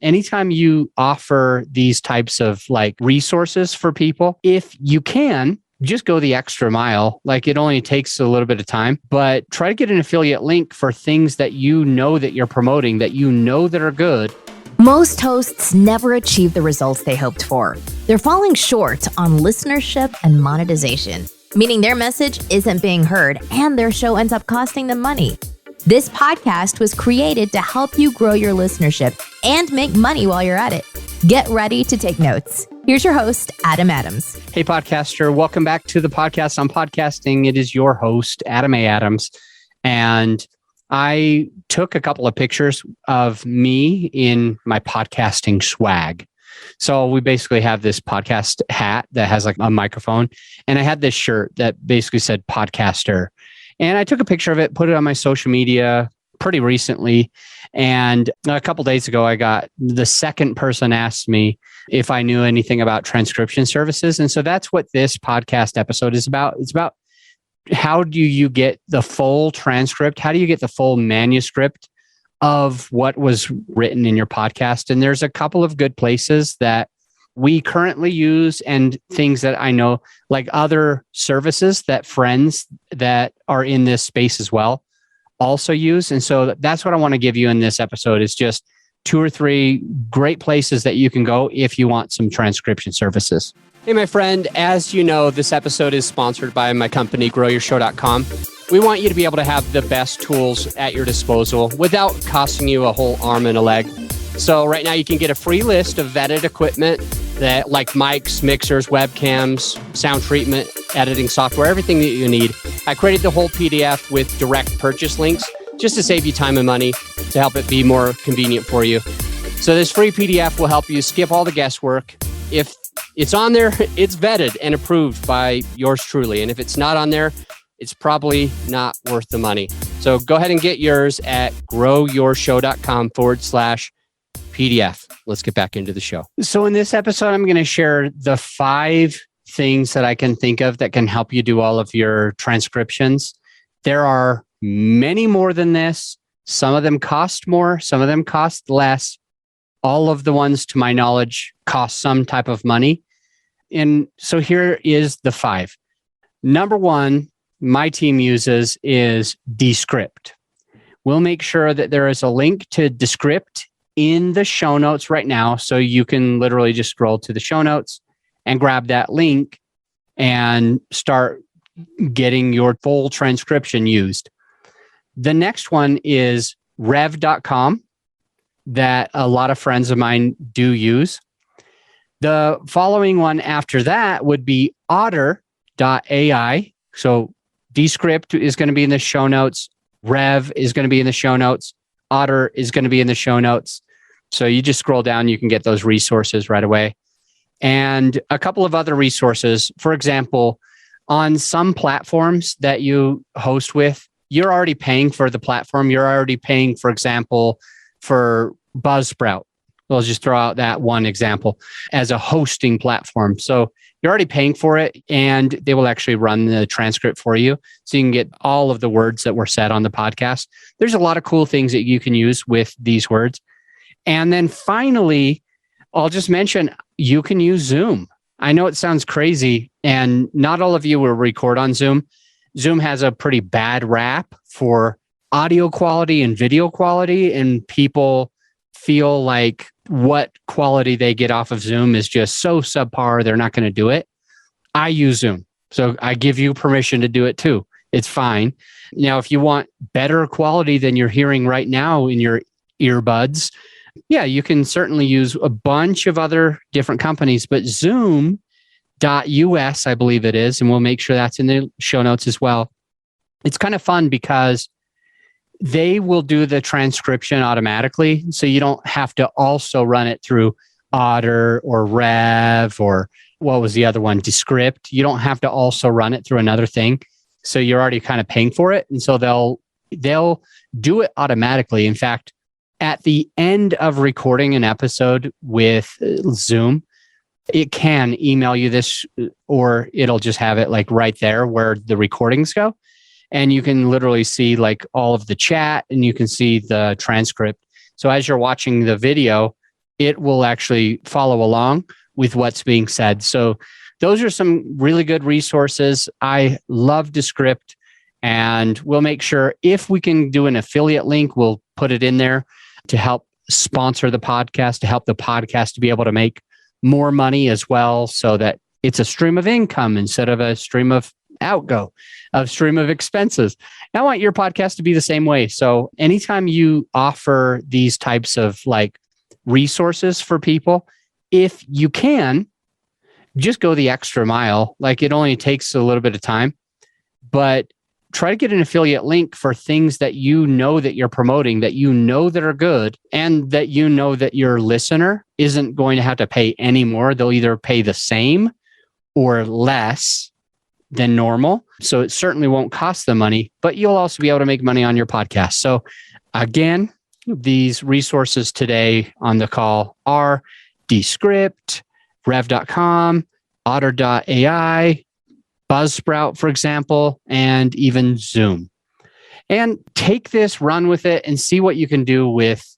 anytime you offer these types of like resources for people, if you can, just go the extra mile. Like it only takes a little bit of time, but try to get an affiliate link for things that you know that you're promoting, that you know that are good. Most hosts never achieve the results they hoped for. They're falling short on listenership and monetization, meaning their message isn't being heard and their show ends up costing them money. This podcast was created to help you grow your listenership and make money while you're at it. Get ready to take notes. Here's your host, Adam Adams. Hey, podcaster. Welcome back to the podcast on podcasting. It is your host, Adam A. Adams. And I took a couple of pictures of me in my podcasting swag. So we basically have this podcast hat that has like a microphone. And I had this shirt that basically said podcaster. And I took a picture of it, put it on my social media pretty recently. And a couple days ago, I got the second person asked me if I knew anything about transcription services. And so that's what this podcast episode is about. It's about how do you get the full transcript? How do you get the full manuscript of what was written in your podcast? And there's a couple of good places that we currently use and things that I know, like other services that friends that are in this space as well also use. And so that's what I want to give you in this episode is just 2 or 3 great places that you can go if you want some transcription services. Hey, my friend, as you know, this episode is sponsored by my company, growyourshow.com. We want you to be able to have the best tools at your disposal without costing you a whole arm and a leg. So right now you can get a free list of vetted equipment that like mics, mixers, webcams, sound treatment, editing software, everything that you need. I created the whole PDF with direct purchase links just to save you time and money to help it be more convenient for you. So this free PDF will help you skip all the guesswork. If it's on there, it's vetted and approved by yours truly. And if it's not on there, it's probably not worth the money. So go ahead and get yours at growyourshow.com/PDF. Let's get back into the show. So in this episode, I'm going to share the 5 things that I can think of that can help you do all of your transcriptions. There are many more than this. Some of them cost more. Some of them cost less. All of the ones, to my knowledge, cost some type of money. And so here is the 5. Number 1, my team uses is Descript. We'll make sure that there is a link to Descript in the show notes right now. So you can literally just scroll to the show notes and grab that link and start getting your full transcription used. The next one is rev.com that a lot of friends of mine do use. The following one after that would be Otter.ai. So Descript is going to be in the show notes. Rev is going to be in the show notes. Otter is going to be in the show notes. So you just scroll down, you can get those resources right away. And a couple of other resources. For example, on some platforms that you host with, you're already paying for the platform. You're already paying, for example, for Buzzsprout. We'll just throw out that one example as a hosting platform. So you're already paying for it and they will actually run the transcript for you. So you can get all of the words that were said on the podcast. There's a lot of cool things that you can use with these words. And then finally, I'll just mention you can use Zoom. I know it sounds crazy and not all of you will record on Zoom. Zoom has a pretty bad rap for audio quality and video quality, and people feel like what quality they get off of Zoom is just so subpar, they're not going to do it. I use Zoom, so I give you permission to do it too. It's fine. Now, if you want better quality than you're hearing right now in your earbuds, yeah, you can certainly use a bunch of other different companies, but Zoom.us, I believe it is, and we'll make sure that's in the show notes as well. It's kind of fun because they will do the transcription automatically. So you don't have to also run it through Otter or Rev or what was the other one? Descript. You don't have to also run it through another thing. So you're already kind of paying for it. And so they'll do it automatically. In fact, at the end of recording an episode with Zoom, it can email you this, or it'll just have it like right there where the recordings go. And you can literally see like all of the chat and you can see the transcript. So as you're watching the video, it will actually follow along with what's being said. So those are some really good resources. I love Descript, and we'll make sure if we can do an affiliate link, we'll put it in there to help sponsor the podcast, to help the podcast to be able to make more money as well, so that it's a stream of income instead of a stream of stream of expenses. I want your podcast to be the same way. So anytime you offer these types of like resources for people, if you can, just go the extra mile. Like, it only takes a little bit of time, but try to get an affiliate link for things that you know that you're promoting, that you know that are good, and that you know that your listener isn't going to have to pay any more. They'll either pay the same or less than normal. So it certainly won't cost them money, but you'll also be able to make money on your podcast. So again, these resources today on the call are Descript, Rev.com, Otter.ai, Buzzsprout, for example, and even Zoom. And take this, run with it, and see what you can do with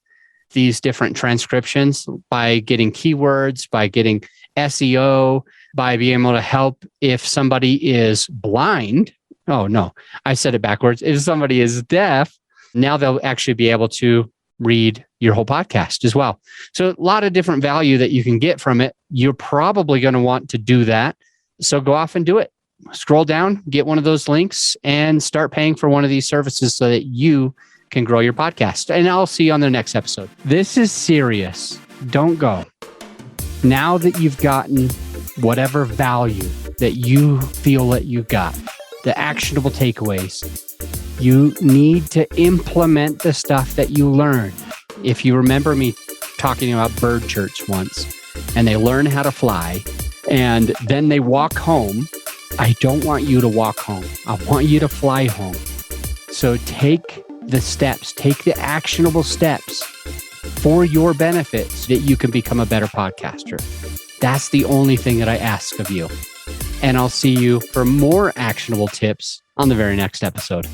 these different transcriptions by getting keywords, by getting SEO, by being able to help if somebody is blind. Oh, no, I said it backwards. If somebody is deaf, now they'll actually be able to read your whole podcast as well. So a lot of different value that you can get from it. You're probably going to want to do that. So go off and do it. Scroll down, get one of those links, and start paying for one of these services so that you can grow your podcast. And I'll see you on the next episode. This is serious. Don't go. Now that you've gotten whatever value that you feel that you got, the actionable takeaways, you need to implement the stuff that you learned. If you remember me talking about bird church once, and they learn how to fly, and then they walk home, I don't want you to walk home. I want you to fly home. So take the steps, take the actionable steps for your benefit so that you can become a better podcaster. That's the only thing that I ask of you. And I'll see you for more actionable tips on the very next episode.